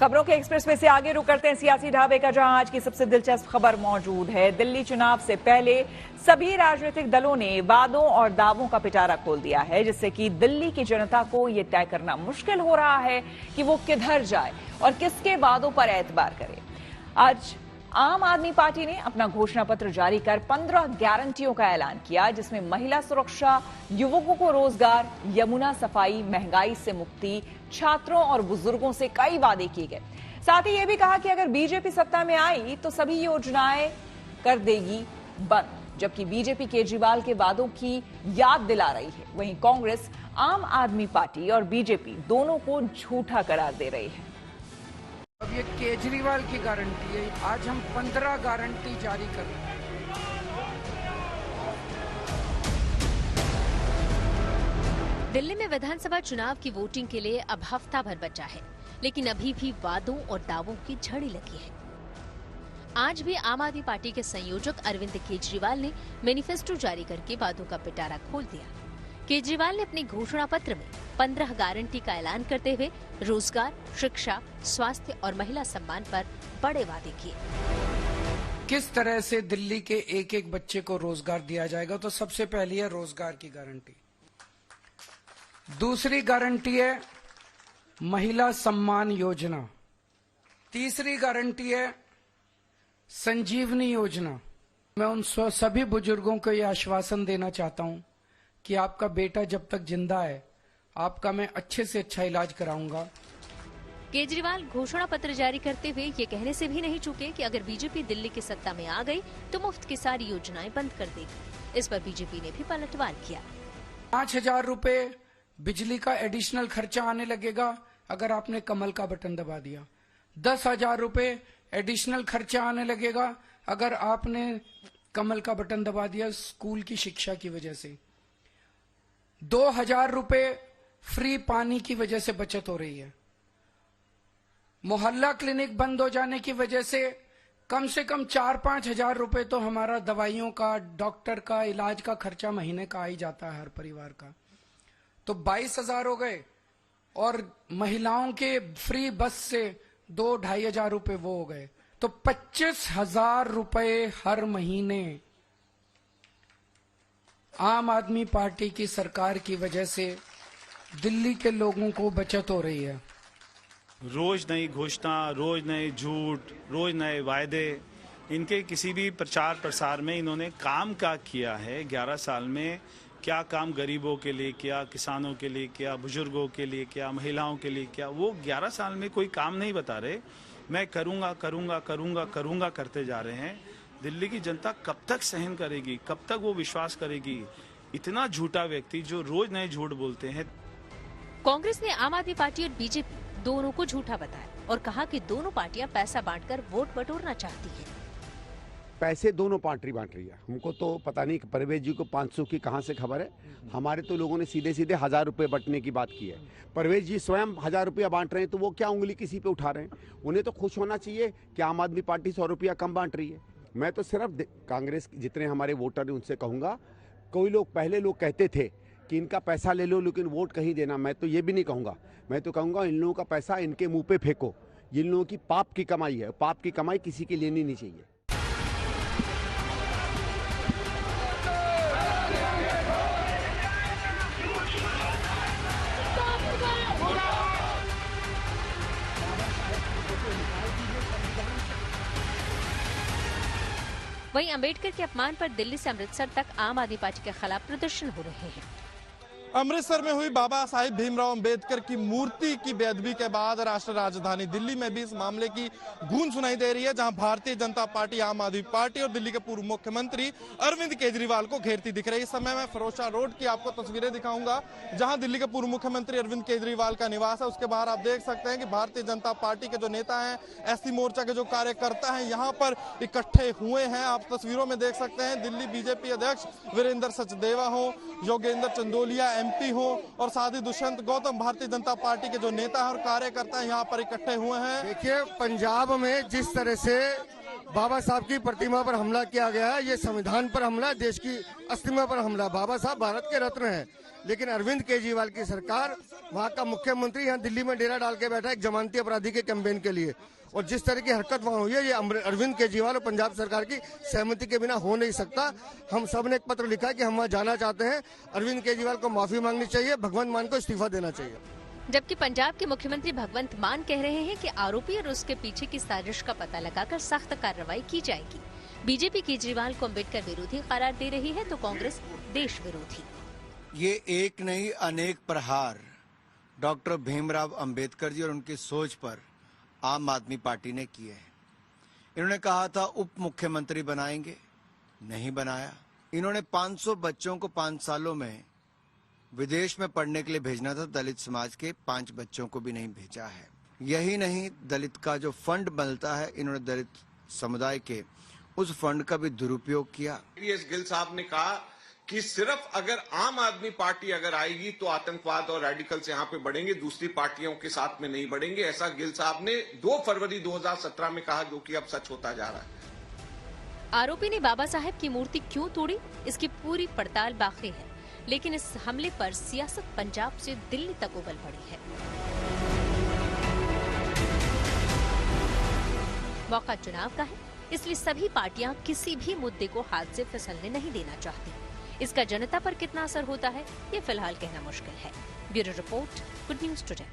खबरों के एक्सप्रेस में से आगे रुक करते हैं सियासी ढाबे का, जहां आज की सबसे दिलचस्प खबर मौजूद है। दिल्ली चुनाव से पहले सभी राजनीतिक दलों ने वादों और दावों का पिटारा खोल दिया है, जिससे कि दिल्ली की जनता को यह तय करना मुश्किल हो रहा है कि वो किधर जाए और किसके वादों पर एतबार करे। आज आम आदमी पार्टी ने अपना घोषणा पत्र जारी कर 15 गारंटियों का ऐलान किया, जिसमें महिला सुरक्षा, युवकों को रोजगार, यमुना सफाई, महंगाई से मुक्ति, छात्रों और बुजुर्गों से कई वादे किए गए। साथ ही यह भी कहा कि अगर बीजेपी सत्ता में आई तो सभी योजनाएं कर देगी बंद, जबकि बीजेपी केजरीवाल के वादों की याद दिला रही है। वहीं कांग्रेस आम आदमी पार्टी और बीजेपी दोनों को झूठा करार दे रही है। अब ये केजरीवाल की गारंटी है, आज हम 15 गारंटी जारी कर रहे हैं। दिल्ली में विधानसभा चुनाव की वोटिंग के लिए अब हफ्ता भर बचा है, लेकिन अभी भी वादों और दावों की झड़ी लगी है। आज भी आम आदमी पार्टी के संयोजक अरविंद केजरीवाल ने मैनिफेस्टो जारी करके वादों का पिटारा खोल दिया। केजरीवाल ने अपने घोषणा पत्र में 15 गारंटी का ऐलान करते हुए रोजगार, शिक्षा, स्वास्थ्य और महिला सम्मान पर बड़े वादे किए। किस तरह से दिल्ली के एक एक बच्चे को रोजगार दिया जाएगा, तो सबसे पहली है रोजगार की गारंटी। दूसरी गारंटी है महिला सम्मान योजना। तीसरी गारंटी है संजीवनी योजना। मैं उन सभी बुजुर्गों को यह आश्वासन देना चाहता हूं कि आपका बेटा जब तक जिंदा है, आपका मैं अच्छे से अच्छा इलाज कराऊंगा। केजरीवाल घोषणा पत्र जारी करते हुए ये कहने से भी नहीं चूके कि अगर बीजेपी दिल्ली की सत्ता में आ गई तो मुफ्त की सारी योजनाएं बंद कर देगी। इस पर बीजेपी ने भी पलटवार किया। 5,000 रुपए बिजली का एडिशनल खर्चा आने लगेगा अगर आपने कमल का बटन दबा दिया। 10,000 रुपए एडिशनल खर्चा आने लगेगा अगर आपने कमल का बटन दबा दिया स्कूल की शिक्षा की वजह से। 2,000 रुपए फ्री पानी की वजह से बचत हो रही है। मोहल्ला क्लिनिक बंद हो जाने की वजह से कम 4-5 हजार रुपए तो हमारा दवाइयों का, डॉक्टर का, इलाज का खर्चा महीने का आ ही जाता है हर परिवार का। तो 22,000 हो गए और महिलाओं के फ्री बस से 2-2.5 हजार रुपए वो हो गए, तो 25,000 रुपए हर महीने आम आदमी पार्टी की सरकार की वजह से दिल्ली के लोगों को बचत हो रही है। रोज नई घोषणा, रोज नए झूठ, रोज नए वायदे, इनके किसी भी प्रचार प्रसार में इन्होंने काम क्या किया है? 11 साल में क्या काम गरीबों के लिए किया, किसानों के लिए किया, बुजुर्गों के लिए किया, महिलाओं के लिए किया? वो 11 साल में कोई काम नहीं बता रहे। मैं करूंगा करूंगा करूंगा करूंगा करते जा रहे हैं। दिल्ली की जनता कब तक सहन करेगी, कब तक वो विश्वास करेगी? इतना झूठा व्यक्ति जो रोज नए झूठ बोलते हैं। कांग्रेस ने आम आदमी पार्टी और बीजेपी दोनों को झूठा बताया और कहा कि दोनों पार्टियां पैसा बांटकर वोट बटोरना चाहती हैं। पैसे दोनों पार्टी बांट रही है। हमको तो पता नहीं परवेज जी को 500 की कहां से खबर है। हमारे तो लोगों ने सीधे सीधे 1,000 रुपए बंटने की बात की है। परवेज जी स्वयं 1,000 रुपया बांट रहे हैं, तो वो क्या उंगली किसी पे उठा रहे हैं? उन्हें तो खुश होना चाहिए कि आम आदमी पार्टी 100 रुपया कम बांट रही है। मैं तो सिर्फ कांग्रेस जितने हमारे वोटर हैं उनसे कहूंगा, कोई लोग पहले लोग कहते थे कि इनका पैसा ले लो लेकिन वोट कहीं देना। मैं तो ये भी नहीं कहूंगा, मैं तो कहूंगा इन लोगों का पैसा इनके मुंह पे फेंको। जिन लोगों की पाप की कमाई है, पाप की कमाई किसी की लेनी नहीं चाहिए। वहीं अंबेडकर के अपमान पर दिल्ली से अमृतसर तक आम आदमी पार्टी के खिलाफ प्रदर्शन हो रहे हैं। अमृतसर में हुई बाबा साहिब भीमराव अंबेडकर की मूर्ति की बेअदबी के बाद राष्ट्र राजधानी दिल्ली में भी इस मामले की गूंज सुनाई दे रही है, जहां भारतीय जनता पार्टी, आम आदमी पार्टी और दिल्ली के पूर्व मुख्यमंत्री अरविंद केजरीवाल को घेरती दिख रही है। इस समय मैं फिरोजशाह रोड की आपको तस्वीरें दिखाऊंगा, जहां दिल्ली के पूर्व मुख्यमंत्री अरविंद केजरीवाल का निवास है। उसके बाहर आप देख सकते हैं कि भारतीय जनता पार्टी के जो नेता हैं, एससी मोर्चा के जो कार्यकर्ता हैं, यहाँ पर इकट्ठे हुए हैं। आप तस्वीरों में देख सकते हैं दिल्ली बीजेपी अध्यक्ष वीरेंद्र सचदेवा हो, योगेंद्र चंदोलिया एमपी हो और साथ ही दुष्यंत गौतम भारतीय जनता पार्टी के जो नेता और कार्यकर्ता यहाँ पर इकट्ठे हुए हैं। देखिए, पंजाब में जिस तरह से बाबा साहब की प्रतिमा पर हमला किया गया है, ये संविधान पर हमला है, देश की अस्तित्व पर हमला। बाबा साहब भारत के रत्न हैं, लेकिन अरविंद केजरीवाल की सरकार, वहाँ का मुख्यमंत्री यहाँ दिल्ली में डेरा डाल के बैठा है एक जमानती अपराधी के कैंपेन के लिए। और जिस तरह की हरकत वहाँ हुई है, ये अरविंद केजरीवाल और पंजाब सरकार की सहमति के बिना हो नहीं सकता। हम सब ने एक पत्र लिखा है कि हम वहाँ जाना चाहते हैं। अरविंद केजरीवाल को माफी मांगनी चाहिए, भगवंत मान को इस्तीफा देना चाहिए। जबकि पंजाब के मुख्यमंत्री भगवंत मान कह रहे हैं कि आरोपी और उसके पीछे की साजिश का पता लगाकर सख्त कार्रवाई की जाएगी। बीजेपी केजरीवाल को अम्बेडकर विरोधी करार दे रही है तो कांग्रेस देश विरोधी। ये एक नहीं अनेक प्रहार डॉक्टर भीमराव अंबेडकर जी और उनकी सोच पर आम आदमी पार्टी ने किए हैं। इन्होंने कहा था उप मुख्यमंत्री बनाएंगे, नहीं बनाया। इन्होंने 500 बच्चों को 5 सालों में विदेश में पढ़ने के लिए भेजना था, दलित समाज के 5 बच्चों को भी नहीं भेजा है। यही नहीं, दलित का जो फंड बनता है, इन्होंने दलित समुदाय के उस फंड का भी दुरुपयोग किया। एस गिल साहब ने कहा कि सिर्फ अगर आम आदमी पार्टी अगर आएगी तो आतंकवाद और रेडिकल्स यहाँ पे बढ़ेंगे, दूसरी पार्टियों के साथ में नहीं बढ़ेंगे। ऐसा गिल साहब ने 2 फरवरी 2017 में कहा, जो कि अब सच होता जा रहा है। आरोपी ने बाबा साहेब की मूर्ति क्यों तोड़ी, इसकी पूरी पड़ताल बाकी है, लेकिन इस हमले पर सियासत पंजाब से दिल्ली तक उबल पड़ी है। मौका चुनाव का है, इसलिए सभी पार्टियां किसी भी मुद्दे को हाथ से फिसलने नहीं देना चाहती। इसका जनता पर कितना असर होता है, ये फिलहाल कहना मुश्किल है। Bureau report, good news today.